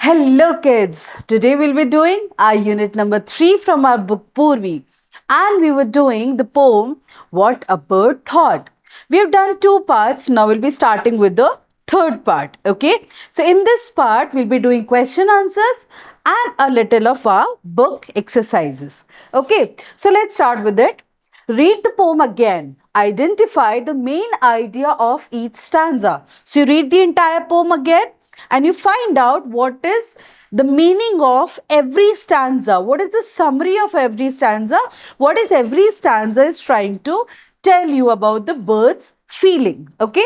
Hello kids, today we'll be doing our unit number 3 from our book Purvi, and we were doing the poem What a Bird Thought. We have done two parts, now we'll be starting with the third part, okay? So in this part we'll be doing question answers and a little of our book exercises, okay? So let's start with it. Read the poem again. Identify the main idea of each stanza. So you read the entire poem again and you find out what is the meaning of every stanza. What is the summary of every stanza? What is every stanza is trying to tell you about the bird's feeling. Okay.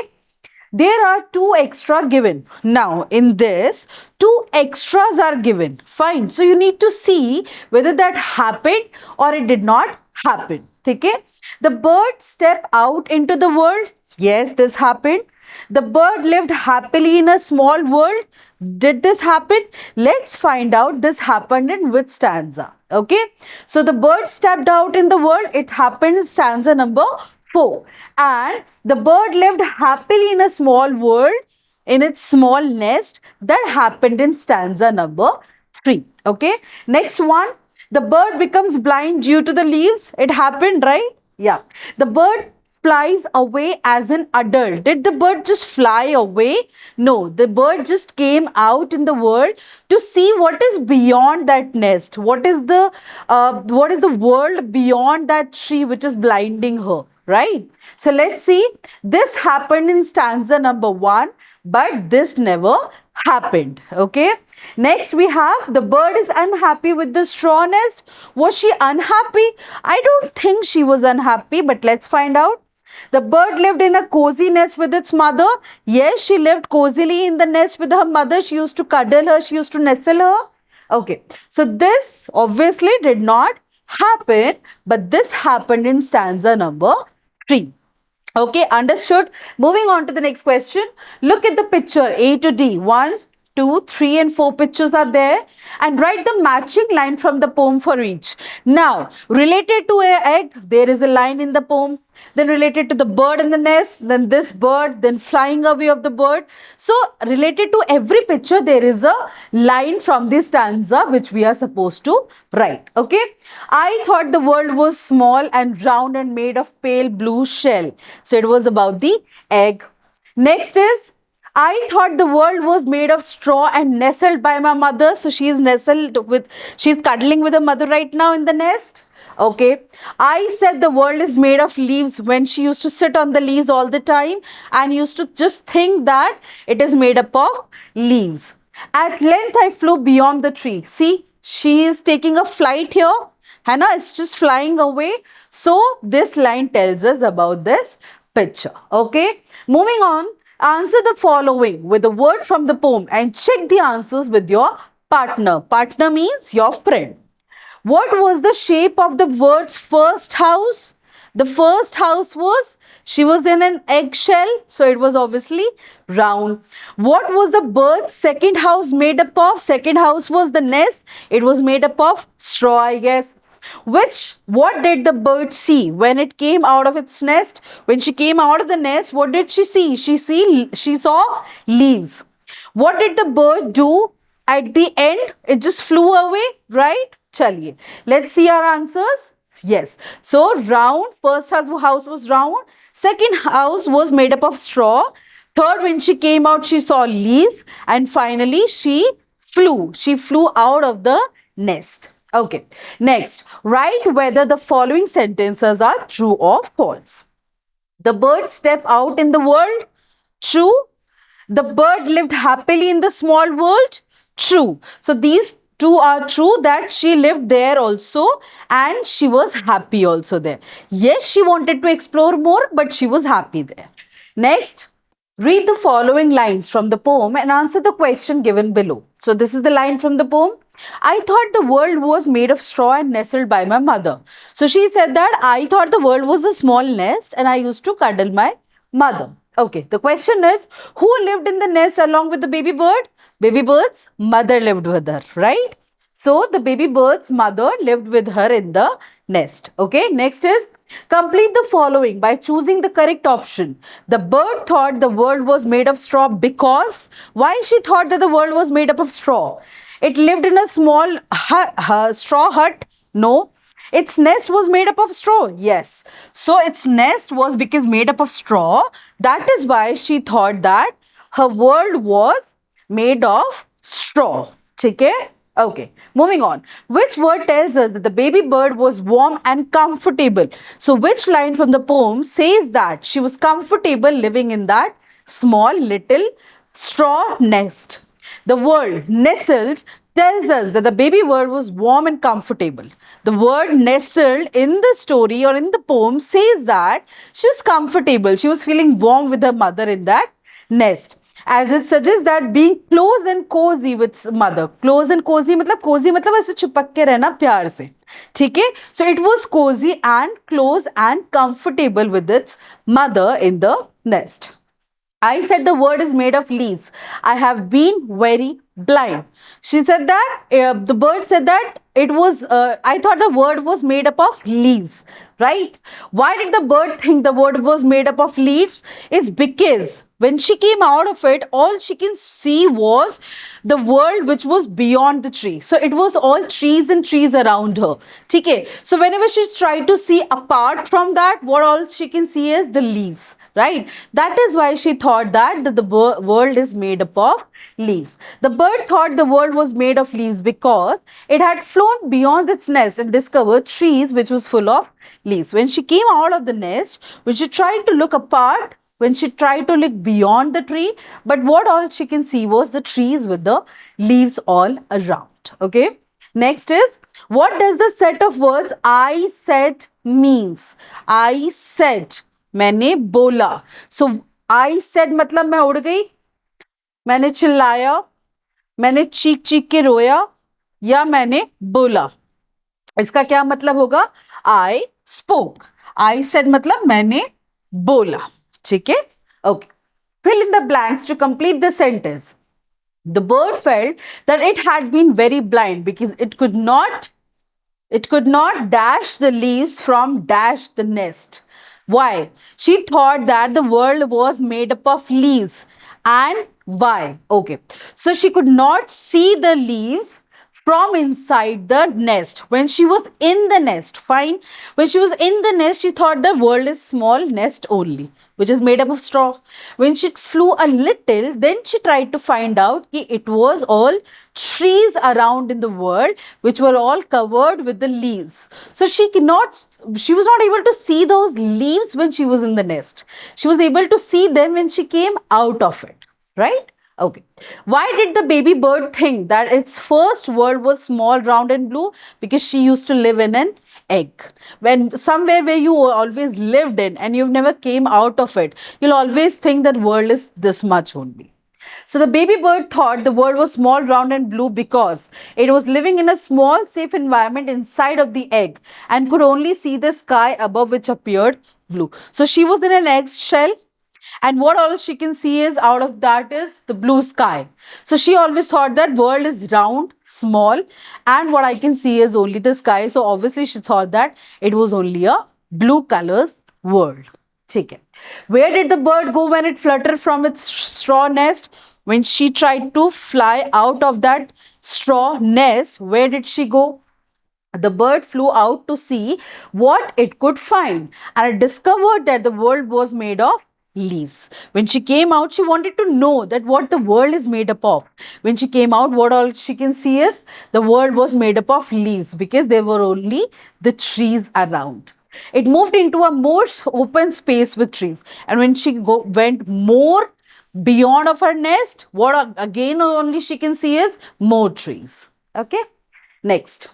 There are two extra given. Now, in this, two extras are given. Fine. So, you need to see whether that happened or it did not happen. Okay? The bird stepped out into the world. Yes, this happened. The bird lived happily in a small world. Did this happen? Let's find out this happened in which stanza. Okay? So, the bird stepped out in the world. It happened in stanza number 4. And the bird lived happily in a small world in its small nest. That happened in stanza number 3. Okay. Next one. The bird becomes blind due to the leaves. It happened, right? Yeah. The bird flies away as an adult. Did the bird just fly away? No, the bird just came out in the world to see what is beyond that nest. What is the world beyond that tree which is blinding her, right? So let's see. This happened in stanza number 1, but this never happened. Okay. Next we have the bird is unhappy with the straw nest. Was she unhappy? I don't think she was unhappy, but let's find out. The bird lived in a cozy nest with its mother. Yes, she lived cozily in the nest with her mother. She used to cuddle her. She used to nestle her. Okay. So this obviously did not happen, but this happened in stanza number 3. Okay, understood. Moving on to the next question. Look at the picture A to D. 1, 2, 3 and 4 pictures are there, and write the matching line from the poem for each. Now, related to an egg, there is a line in the poem. Then related to the bird in the nest, then this bird, then flying away of the bird. So, related to every picture, there is a line from this stanza which we are supposed to write. Okay. I thought the world was small and round and made of pale blue shell. So, it was about the egg. Next is, I thought the world was made of straw and nestled by my mother. So she's cuddling with her mother right now in the nest. Okay. I said the world is made of leaves when she used to sit on the leaves all the time and used to just think that it is made up of leaves. At length, I flew beyond the tree. See, she is taking a flight here. Hannah is just flying away. So this line tells us about this picture. Okay. Moving on. Answer the following with a word from the poem and check the answers with your partner. Partner means your friend. What was the shape of the bird's first house? The first house she was in an eggshell, so it was obviously round. What was the bird's second house made up of? Second house was the nest. It was made up of straw, I guess. What did the bird see when it came out of its nest? When she came out of the nest, what did she see? She saw leaves. What did the bird do at the end? It just flew away, right? Chaliye. Let's see our answers. Yes. So round, first house was round. Second house was made up of straw. Third, when she came out, she saw leaves. And finally, she flew. She flew out of the nest. Okay. Next, write whether the following sentences are true or false. The bird stepped out in the world. True. The bird lived happily in the small world. True. So these two are true, that she lived there also and she was happy also there. Yes, she wanted to explore more, but she was happy there. Next, read the following lines from the poem and answer the question given below. So this is the line from the poem. I thought the world was made of straw and nestled by my mother. So she said that I thought the world was a small nest and I used to cuddle my mother. Okay, the question is, who lived in the nest along with the baby bird? Baby bird's mother lived with her, right? So the baby bird's mother lived with her in the nest. Okay, next is complete the following by choosing the correct option. The bird thought the world was made of straw because, why she thought that the world was made up of straw? It lived in a small straw hut. No. Its nest was made up of straw. Yes. So its nest was because made up of straw. That is why she thought that her world was made of straw. Okay? Okay, moving on. Which word tells us that the baby bird was warm and comfortable? So, which line from the poem says that she was comfortable living in that small little straw nest? The word nestled tells us that the baby bird was warm and comfortable. The word nestled in the story or in the poem says that she was comfortable. She was feeling warm with her mother in that nest. As it suggests that being close and cozy with mother. Close and cozy मतलब ऐसे चिपक के रहना प्यार से. ठीक है? So it was cozy and close and comfortable with its mother in the nest. I said the word is made of leaves. I have been very blind. She said that, the bird said that I thought the word was made up of leaves, right? Why did the bird think the word was made up of leaves? Is because when she came out of it, all she can see was the world which was beyond the tree. So it was all trees and trees around her. Okay. So whenever she tried to see apart from that, what all she can see is the leaves. Right? That is why she thought that the world is made up of leaves. The bird thought the world was made of leaves because it had flown beyond its nest and discovered trees which was full of leaves. When she came out of the nest, when she tried to look apart, when she tried to look beyond the tree, but what all she can see was the trees with the leaves all around. Okay. Next is, what does the set of words I said means? I said, मैंने बोला. सो I said मतलब मैं उड़ गई, मैंने चिल्लाया, मैंने चीख चीख के रोया, या मैंने बोला. इसका क्या मतलब होगा? I spoke. आई सेड मतलब मैंने बोला. ठीक है? Okay. Fill in the blanks to complete the sentence. The bird felt that it had been very blind because it could not dash the leaves from dash the nest. Why? She thought that the world was made up of leaves. And why? Okay. So she could not see the leaves from inside the nest. When she was in the nest, fine. When she was in the nest, she thought the world is small nest only, which is made up of straw. When she flew a little, then she tried to find out that it was all trees around in the world, which were all covered with the leaves. So she was not able to see those leaves when she was in the nest. She was able to see them when she came out of it, right? Okay. Why did the baby bird think that its first world was small, round and blue? Because she used to live in an egg. When somewhere where you always lived in and you've never came out of it, you'll always think that world is this much only. So the baby bird thought the world was small, round and blue because it was living in a small, safe environment inside of the egg and could only see the sky above which appeared blue. So she was in an egg shell, and what all she can see is out of that is the blue sky. So she always thought that world is round, small, and what I can see is only the sky. So obviously she thought that it was only a blue colors world. Okay. Where did the bird go when it fluttered from its straw nest? When she tried to fly out of that straw nest, where did she go? The bird flew out to see what it could find, and it discovered that the world was made of leaves. When she came out, she wanted to know that what the world is made up of. When she came out, what all she can see is the world was made up of leaves because there were only the trees around. It moved into a more open space with trees, and when she went more beyond of her nest, what again only she can see is more trees. Okay. Next.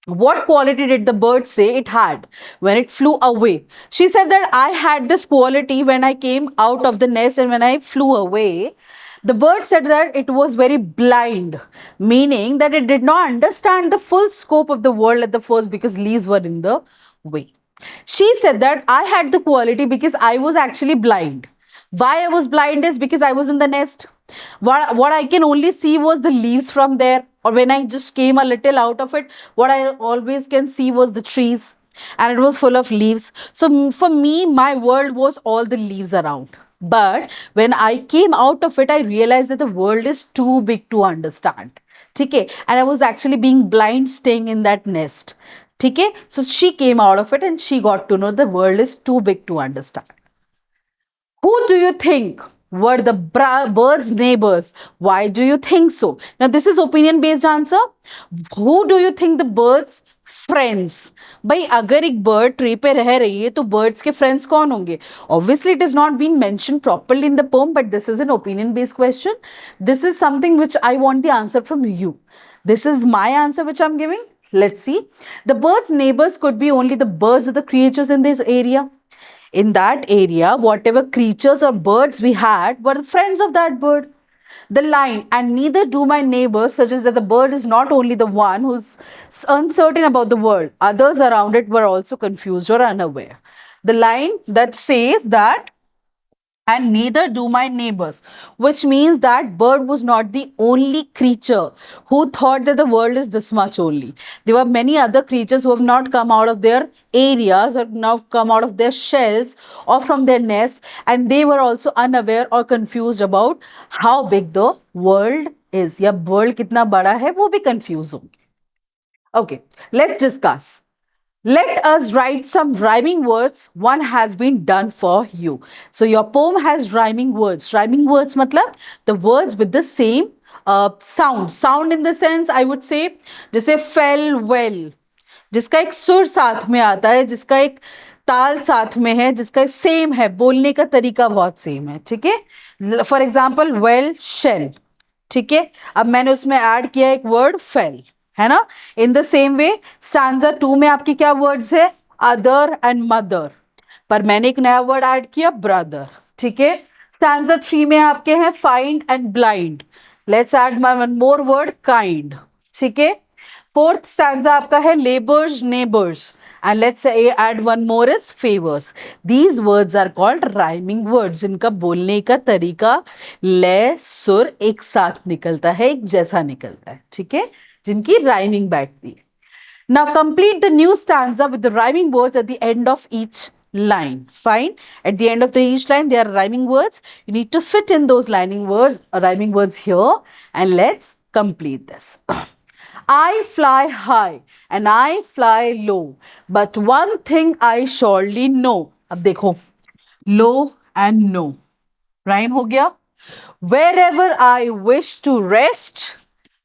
What quality did the bird say it had when it flew away? She said that I had this quality when I came out of the nest and when I flew away. The bird said that it was very blind, meaning that it did not understand the full scope of the world at the first because leaves were in the way. She said that I had the quality because I was actually blind. Why I was blind is because I was in the nest. What I can only see was the leaves from there, or when I just came a little out of it, what I always can see was the trees. and it was full of leaves. So for me, my world was all the leaves around. But when I came out of it, I realized that the world is too big to understand. Okay, and I was actually being blind staying in that nest. Okay, so she came out of it and she got to know the world is too big to understand. Who do you think were the bird's neighbors? Why do you think so? Now, this is opinion based answer. Who do you think the birds friends? भाई अगर एक bird tree पे रह रही है तो birds के friends कौन होंगे? Obviously, it is not been mentioned properly in the poem, but this is an opinion based question. This is something which I want the answer from you. This is my answer which I'm giving. Let's see. The bird's neighbors could be only the birds or the creatures in this area. In that area, whatever creatures or birds we had were the friends of that bird. The line, and neither do my neighbors, suggests that the bird is not only the one who's uncertain about the world, others around it were also confused or unaware. The line that says that and neither do my neighbors, which means that bird was not the only creature who thought that the world is this much only. There were many other creatures who have not come out of their areas or now come out of their shells or from their nest, and they were also unaware or confused about how big the world is. या world कितना बड़ा है वो भी confused होंगे. Okay, let's discuss. Let us write some rhyming words. One has been done for you. So your poem has rhyming words. Rhyming words matlab the words with the same sound. Sound in the sense I would say जैसे fell well. जिसका एक सुर साथ में आता है, जिसका एक ताल साथ में है, जिसका सेम है, बोलने का तरीका बहुत सेम है. ठीक है. For example well shell. ठीक है. अब मैंने उसमें ऐड किया एक वर्ड फेल, है ना. In the same way stanza 2 में आपकी क्या वर्ड्स है? Other and mother. पर मैंने एक नया वर्ड ऐड किया ब्रदर. ठीक है. स्टैंजा 3 में आपके हैं find and blind. Let's add one more word kind. ठीक है. फोर्थ स्टैंजा आपका है labours neighbours, and let's say add one more is favors. These words are called rhyming words, जिनका बोलने का तरीका ले सुर एक साथ निकलता है, एक जैसा निकलता है. ठीक है. जिनकी rhyming बैठती है. Now complete the new stanza with the rhyming words at the end of each line. Fine. At the end of each line there are rhyming words. You need to fit in those rhyming words here, and let's complete this. I fly high and I fly low, but one thing I surely know. अब देखो, low and no rhyme हो गया. Wherever I wish to rest,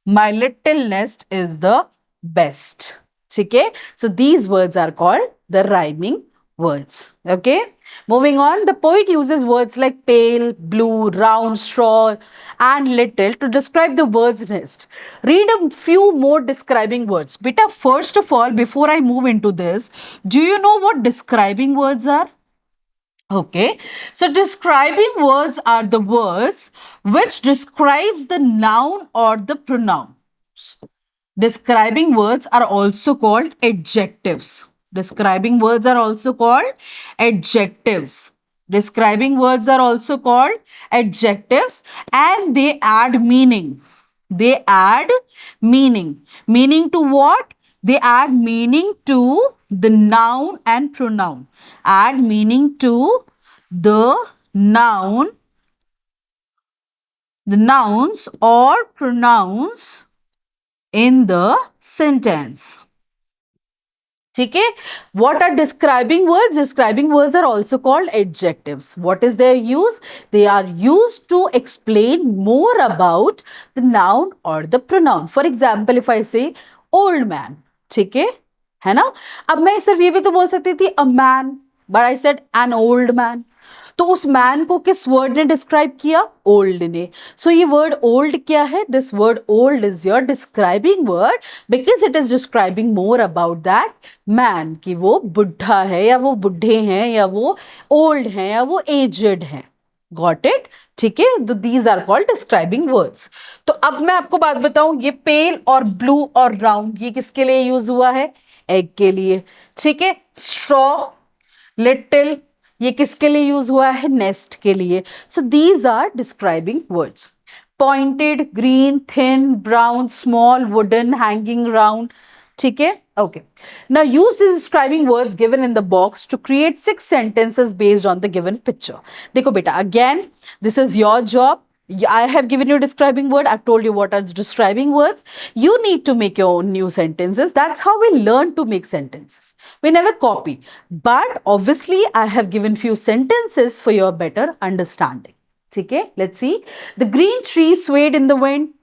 my little nest is the best. ठीक है. So these words are called the rhyming words. Okay. Moving on, the poet uses words like pale, blue, round, straw, and little to describe the bird's nest. Read a few more describing words. Beta, first of all, before I move into this, do you know what describing words are? Okay, so describing words are the words which describes the noun or the pronouns. Describing words are also called adjectives. Describing words are also called adjectives. Describing words are also called adjectives, and they add meaning. They add meaning. Meaning to what? They add meaning to the noun and pronoun. Add meaning to the noun, the nouns or pronouns in the sentence. ठीक है. What are describing words? Describing words are also called adjectives. What is their use? They are used to explain more about the noun or the pronoun. For example, if I say old man, ठीक है ना. अब मैं सिर्फ ये भी तो बोल सकती थी a man, but I said an old man. तो उस मैन को किस वर्ड ने डिस्क्राइब किया? ओल्ड ने. सो ये वर्ड ओल्ड क्या है? This word old is your describing word because it is describing more about that man, कि वो बुढ़ा है या वो बुढ़े हैं या वो ओल्ड हैं या वो एजेड हैं. Got it. ठीक है. तो these are called describing words. तो अब मैं आपको बात बताऊं, ये पेल और ब्लू और राउंड ये किसके लिए यूज हुआ है? एग के लिए. ठीक है. स्ट्रॉ, लिटिल ये किसके लिए यूज हुआ है? नेस्ट के लिए. So these are describing words. Pointed, green, thin, brown, small, wooden, hanging round, ठीक है, okay. Now use the describing words given in the box to create 6 sentences based on the given picture. देखो बेटा, again this is your job. I have given you describing word. I've told you what are the describing words. You need to make your own new sentences. That's how we learn to make sentences. We never copy. But obviously, I have given few sentences for your better understanding. Okay, let's see. The green tree swayed in the wind.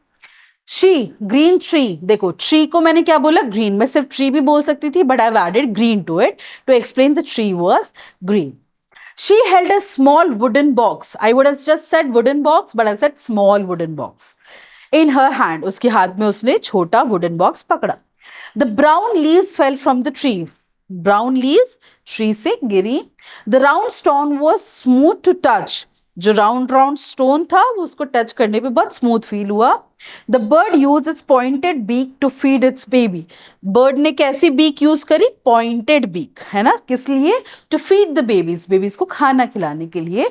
She, green tree. देखो tree को मैंने क्या बोला, green. मैं सिर्फ tree भी बोल सकती थी, but I have added green to it to explain the tree was green. She held a small wooden box. I would have just said wooden box, but I said small wooden box. In her hand, उसके हाथ में उसने छोटा wooden box पकड़ा. The brown leaves fell from the tree. Brown leaves tree से गिरी. The round stone was smooth to touch. जो round round stone था वो उसको टच करने पे बहुत स्मूथ फील हुआ. The bird use its pointed beak to feed its baby. Bird ने कैसी बीक यूज करी, पॉइंटेड बीक, है ना, किस लिए, to feed the babies, babies को खाना खिलाने के लिए.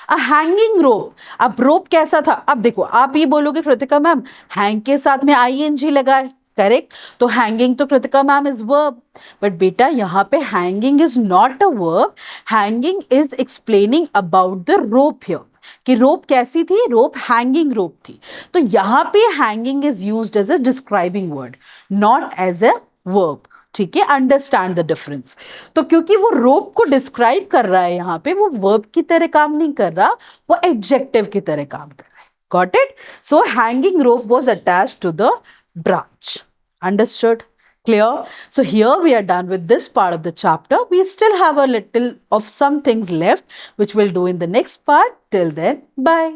A hanging rope. अब रोप कैसा था, अब देखो आप ये बोलोगे कृतिका मैम हैंग के साथ में आईएनजी लगाए, करेक्ट, तो हैंगिंग तो Kritika ma'am is verb, but बेटा यहाँ पे hanging is not a verb. Hanging is explaining about the rope here, कि रोप कैसी थी, रोप हैंगिंग रोप थी. तो यहाँ पे hanging is used as a describing word, not as a verb. ठीक है, अंडरस्टैंड द डिफरेंस. तो क्योंकि वो रोप को डिस्क्राइब कर रहा है यहाँ पे, वो वर्ब की तरह काम नहीं कर रहा, वो एडजेक्टिव की तरह काम कर रहा है. Got it? So hanging rope was attached to the branch. Understood? Clear? So here we are done with this part of the chapter. We still have a little of some things left which we'll do in the next part. Till then, bye.